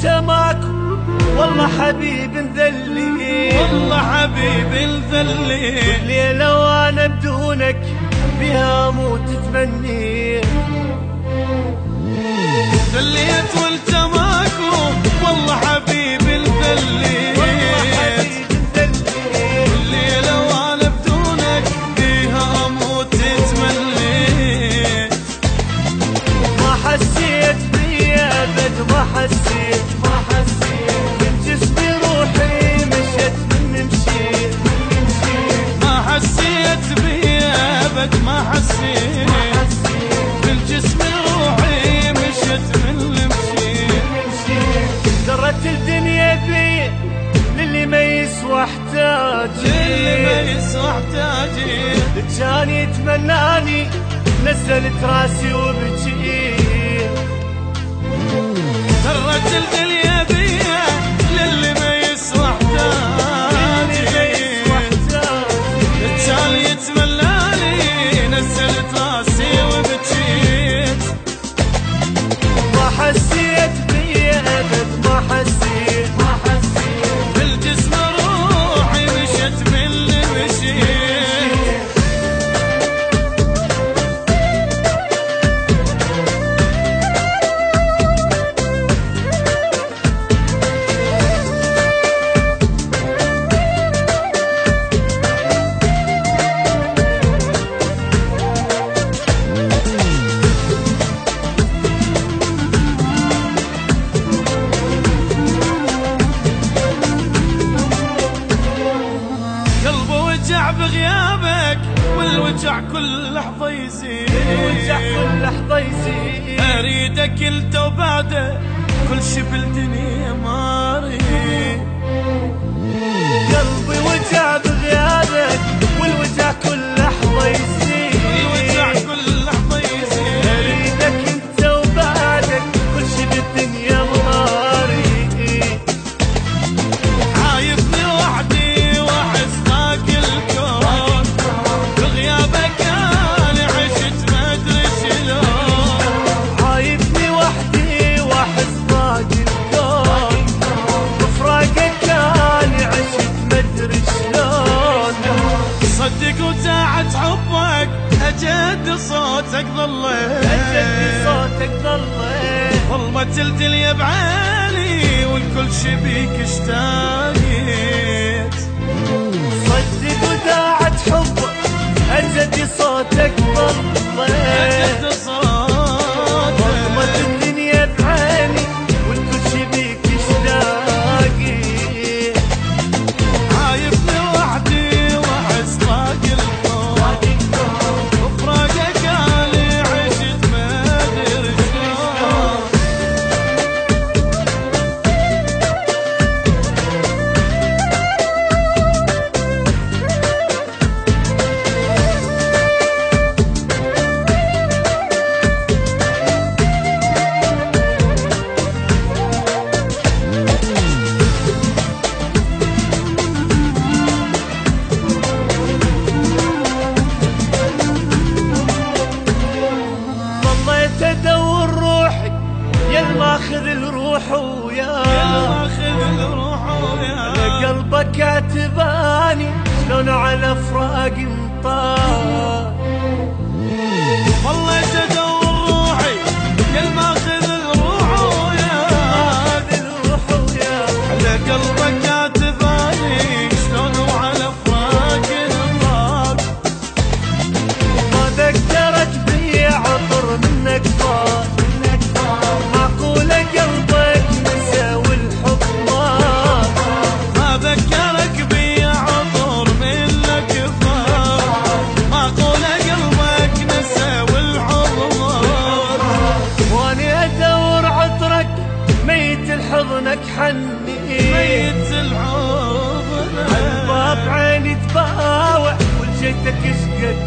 وانت ماكو والله حبيب انذلي، والله حبيب انذلي، ليلة وانا بدونك بها اموت تمني. ذليت وانت ماكو والله حبيب انذلي، الليلة وانا بدونك بها اموت تمني. ما حسيت بي ابد ما حسيت من جسمي روحي مشت من مشيت ما حسيت بي ابد ما حسيت من جسمي روحي مشت من مشيت. درت الدنيا بي للي ما يسوى احتاجي، للي ما يسوى احتاجي، كان يتمناني نزلت راسي وبجي. درت الدنيا بيا للي ما يسوى احتاجي، كان يتمناني نزلت راسي وبجيت. ما حسيت بي ابد ما حسيت بالجسم روحي مشت من اللي مشيت. بغيابك والوجع كل لحظة يزيد، أريدك انت وبعده كل شي بالدنيا ما أريد. قلبي وجع بغيابك والوجع كل لحظة يزيد، أريدك انت وبعدك كل شي بالدنيا ما أريد. عايفني وحدي واحس ضاق الكون، بغيابك انا عشت ما ادري شلون. عايفني وحدي واحس ضاق الكون، بفراقك انا عشت ما ادري شلون. صدق وساعة حبك اجد صوتك ظليت، ظلمت الدنيا بعيني والكل شي بيك اشتاقيت. صدق وداعت حبك أجدي صوتك ظليت، ظلمت الدنيا بعيني والكل شي بيك اشتاقيت. عايفني وحدي واحس ضاق الكون، وفراقك انا عشت ما ادري شلون. ظليت ادور روحي يا الماخذ الروح وياه، قلبك كاتباني شلون على فراق انطار. ظليت ادور روحي يا الماخذ الروح وياه، على قلبك كاتباني شلون على فراق النار. ما ذكرت بي عطر منك فار، معقولة قلبك نسى والحب مار. ما ذكرك بي عطر منك فار، معقولة قلبك نسى والحب مار. واني ادور عطرك ميت الحضنك حني، ميت الحضن عالباب عيني تباوع ولجيتك اش قد